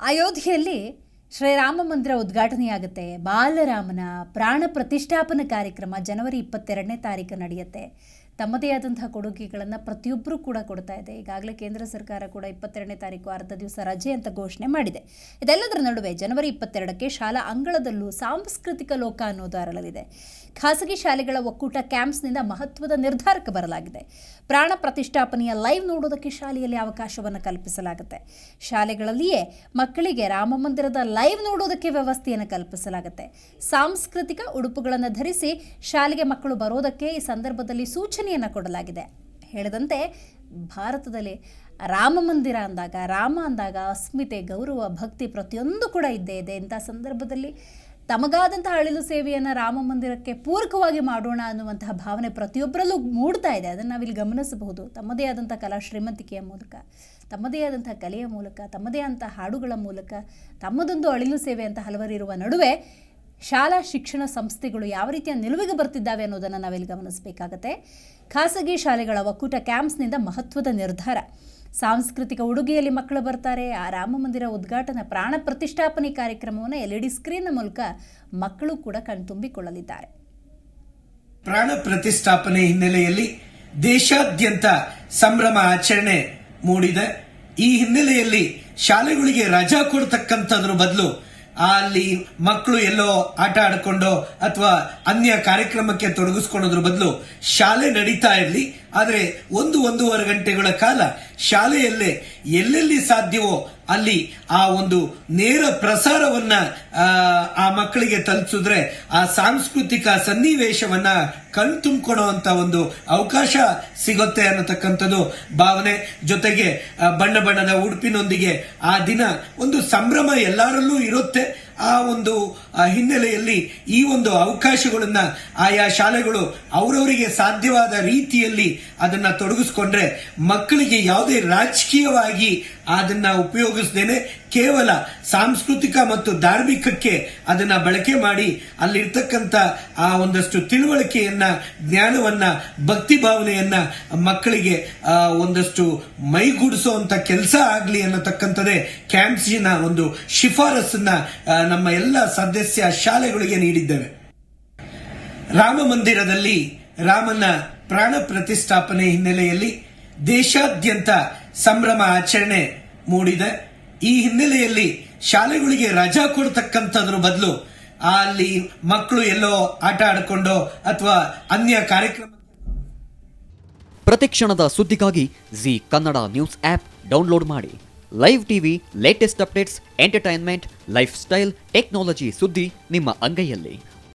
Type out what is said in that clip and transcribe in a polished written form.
ಅಯೋಧ್ಯೆಯಲ್ಲಿ ಶ್ರೀರಾಮ ಮಂದಿರ ಉದ್ಘಾಟನೆಯಾಗುತ್ತೆ. ಬಾಲರಾಮನ ಪ್ರಾಣ ಪ್ರತಿಷ್ಠಾಪನಾ ಕಾರ್ಯಕ್ರಮ ಜನವರಿ 22ನೇ ತಾರೀಕು ನಡೆಯುತ್ತೆ. ತಮ್ಮದೇ ಆದಂತಹ ಕೊಡುಗೆಗಳನ್ನು ಪ್ರತಿಯೊಬ್ಬರೂ ಕೂಡ ಕೊಡ್ತಾ ಇದೆ. ಈಗಾಗಲೇ ಕೇಂದ್ರ ಸರ್ಕಾರ ಕೂಡ 22ನೇ ತಾರೀಕು ಅರ್ಧ ದಿವಸ ರಜೆ ಅಂತ ಘೋಷಣೆ ಮಾಡಿದೆ. ಇದೆಲ್ಲದರ ನಡುವೆ ಜನವರಿ 22ಕ್ಕೆ ಶಾಲಾ ಅಂಗಳದಲ್ಲೂ ಸಾಂಸ್ಕೃತಿಕ ಲೋಕ ಅನ್ನೋದು ಅರಳಲಿದೆ. ಖಾಸಗಿ ಶಾಲೆಗಳ ಒಕ್ಕೂಟ ಕ್ಯಾಂಪ್ಸ್ನಿಂದ ಮಹತ್ವದ ನಿರ್ಧಾರಕ್ಕೆ ಬರಲಾಗಿದೆ. ಪ್ರಾಣ ಪ್ರತಿಷ್ಠಾಪನೆಯ ಲೈವ್ ನೋಡೋದಕ್ಕೆ ಶಾಲೆಯಲ್ಲಿ ಅವಕಾಶವನ್ನು ಕಲ್ಪಿಸಲಾಗುತ್ತೆ. ಶಾಲೆಗಳಲ್ಲಿಯೇ ಮಕ್ಕಳಿಗೆ ರಾಮ ಮಂದಿರದ ಲೈವ್ ನೋಡೋದಕ್ಕೆ ವ್ಯವಸ್ಥೆಯನ್ನು ಕಲ್ಪಿಸಲಾಗುತ್ತೆ. ಸಾಂಸ್ಕೃತಿಕ ಉಡುಪುಗಳನ್ನು ಧರಿಸಿ ಶಾಲೆಗೆ ಮಕ್ಕಳು ಬರೋದಕ್ಕೆ ಈ ಸಂದರ್ಭದಲ್ಲಿ ಸೂಚನೆಯನ್ನು ಕೊಡಲಾಗಿದೆ. ಹೇಳಿದಂತೆ ಭಾರತದಲ್ಲಿ ರಾಮ ಮಂದಿರ ಅಂದಾಗ, ರಾಮ ಅಂದಾಗ ಅಸ್ಮಿತೆ, ಗೌರವ, ಭಕ್ತಿ ಪ್ರತಿಯೊಂದು ಕೂಡ ಇದ್ದೇ ಇದೆ. ಇಂಥ ಸಂದರ್ಭದಲ್ಲಿ ತಮಗಾದಂತಹ ಅಳಿಲು ಸೇವೆಯನ್ನು ರಾಮ ಮಂದಿರಕ್ಕೆ ಪೂರಕವಾಗಿ ಮಾಡೋಣ ಅನ್ನುವಂತಹ ಭಾವನೆ ಪ್ರತಿಯೊಬ್ಬರಲ್ಲೂ ಮೂಡ್ತಾ ಇದೆ. ಅದನ್ನು ನಾವಿಲ್ಲಿ ಗಮನಿಸಬಹುದು. ತಮ್ಮದೇ ಆದಂಥ ಕಲಾ ಶ್ರೀಮಂತಿಕೆಯ ಮೂಲಕ, ತಮ್ಮದೇ ಆದಂಥ ಕಲೆಯ ಮೂಲಕ, ತಮ್ಮದೇ ಆದಂಥ ಹಾಡುಗಳ ಮೂಲಕ ತಮ್ಮದೊಂದು ಅಳಿಲು ಸೇವೆ ಅಂತ ಹಲವರು ಇರುವ ನಡುವೆ ಶಾಲಾ ಶಿಕ್ಷಣ ಸಂಸ್ಥೆಗಳು ಯಾವ ರೀತಿಯ ನಿಲುವಿಗೆ ಬರ್ತಿದ್ದಾವೆ ಅನ್ನೋದನ್ನು ನಾವಿಲ್ಲಿ ಗಮನಿಸಬೇಕಾಗತ್ತೆ. ಖಾಸಗಿ ಶಾಲೆಗಳ ಒಕ್ಕೂಟ ಕ್ಯಾಂಪ್ಸ್ನಿಂದ ಮಹತ್ವದ ನಿರ್ಧಾರ. ಸಾಂಸ್ಕೃತಿಕ ಉಡುಗೆಯಲ್ಲಿ ಮಕ್ಕಳು ಬರ್ತಾರೆ. ಆ ರಾಮ ಮಂದಿರ ಉದ್ಘಾಟನಾ ಪ್ರಾಣ ಪ್ರತಿಷ್ಠಾಪನೆ ಕಾರ್ಯಕ್ರಮವನ್ನು LED ಸ್ಕ್ರೀನ್ನ ಮೂಲಕ ಮಕ್ಕಳು ಕೂಡ ಕಣ್ತುಂಬಿಕೊಳ್ಳಲಿದ್ದಾರೆ. ಪ್ರಾಣ ಪ್ರತಿಷ್ಠಾಪನೆ ಹಿನ್ನೆಲೆಯಲ್ಲಿ ದೇಶಾದ್ಯಂತ ಸಂಭ್ರಮ ಆಚರಣೆ ಮೂಡಿದೆ. ಈ ಹಿನ್ನೆಲೆಯಲ್ಲಿ ಶಾಲೆಗಳಿಗೆ ರಜಾ ಕೊಡ್ತಕ್ಕಂಥದ್ರ ಬದಲು ಅಲ್ಲಿ ಮಕ್ಕಳು ಎಲ್ಲೋ ಆಟ ಆಡ್ಕೊಂಡು ಅಥವಾ ಅನ್ಯ ಕಾರ್ಯಕ್ರಮಕ್ಕೆ ತೊಡಗಿಸ್ಕೊಳ್ಳೋದ್ರ ಬದಲು ಶಾಲೆ ನಡೀತಾ ಇರಲಿ. ಆದರೆ 1-1.5 ಗಂಟೆಗಳ ಕಾಲ ಶಾಲೆಯಲ್ಲೇ ಎಲ್ಲೆಲ್ಲಿ ಸಾಧ್ಯವೋ ಅಲ್ಲಿ ಆ ಒಂದು ನೇರ ಪ್ರಸಾರವನ್ನ ಆ ಮಕ್ಕಳಿಗೆ ತಲುಪಿಸಿದ್ರೆ ಆ ಸಾಂಸ್ಕೃತಿಕ ಸನ್ನಿವೇಶವನ್ನ ಕಣ್ತುಂಬಿಕೊಳ್ಳುವಂತ ಒಂದು ಅವಕಾಶ ಸಿಗುತ್ತೆ ಅನ್ನತಕ್ಕಂಥದ್ದು ಭಾವನೆ. ಜೊತೆಗೆ ಬಣ್ಣ ಬಣ್ಣದ ಉಡುಪಿನೊಂದಿಗೆ ಆ ದಿನ ಒಂದು ಸಂಭ್ರಮ ಎಲ್ಲರಲ್ಲೂ ಇರುತ್ತೆ. ಆ ಒಂದು ಹಿನ್ನೆಲೆಯಲ್ಲಿ ಈ ಒಂದು ಅವಕಾಶಗಳನ್ನ ಆಯಾ ಶಾಲೆಗಳು ಅವರವರಿಗೆ ಸಾಧ್ಯವಾದ ರೀತಿಯಲ್ಲಿ ಅದನ್ನ ತೊಡಗಿಸ್ಕೊಂಡ್ರೆ ಮಕ್ಕಳಿಗೆ ಯಾವುದೇ ರಾಜಕೀಯವಾಗಿ ಅದನ್ನ ಉಪಯೋಗಿಸದೇನೆ ಕೇವಲ ಸಾಂಸ್ಕೃತಿಕ ಮತ್ತು ಧಾರ್ಮಿಕಕ್ಕೆ ಅದನ್ನ ಬಳಕೆ ಮಾಡಿ ಅಲ್ಲಿರ್ತಕ್ಕಂಥ ಆ ಒಂದಷ್ಟು ತಿಳುವಳಿಕೆಯನ್ನ, ಜ್ಞಾನವನ್ನ, ಭಕ್ತಿ ಭಾವನೆಯನ್ನ ಮಕ್ಕಳಿಗೆ ಒಂದಷ್ಟು ಮೈಗೂಡಿಸುವಂತ ಕೆಲಸ ಆಗಲಿ ಅನ್ನತಕ್ಕಂಥದ್ದೇ ಕ್ಯಾಂಪ್ಸಿನ ಒಂದು ಶಿಫಾರಸನ್ನ ನಮ್ಮ ಎಲ್ಲ ಸದಸ್ಯ ಶಾಲೆಗಳಿಗೆ ನೀಡಿದ್ದೇವೆ. ರಾಮ ಮಂದಿರದಲ್ಲಿ ರಾಮನ ಪ್ರಾಣ ಪ್ರತಿಷ್ಠಾಪನೆ ಹಿನ್ನೆಲೆಯಲ್ಲಿ ದೇಶಾದ್ಯಂತ ಸಂಭ್ರಮ ಆಚರಣೆ ಮೂಡಿದೆ. ಈ ಹಿನ್ನೆಲೆಯಲ್ಲಿ ಶಾಲೆಗಳಿಗೆ ರಜಾ ಕೊಡ್ತಕ್ಕಂಥದ್ರ ಬದಲು ಅಲ್ಲಿ ಮಕ್ಕಳು ಎಲ್ಲೋ ಆಟ ಆಡ್ಕೊಂಡು ಅಥವಾ ಅನ್ಯ ಕಾರ್ಯಕ್ರಮ. ಪ್ರತಿಕ್ಷಣದ ಸುದ್ದಿಗಾಗಿ Zee Kannada news app download ಮಾಡಿ. Live TV, latest updates, entertainment, lifestyle, technology ಸುದ್ದಿ ನಿಮ್ಮ ಅಂಗೈಯಲ್ಲಿ.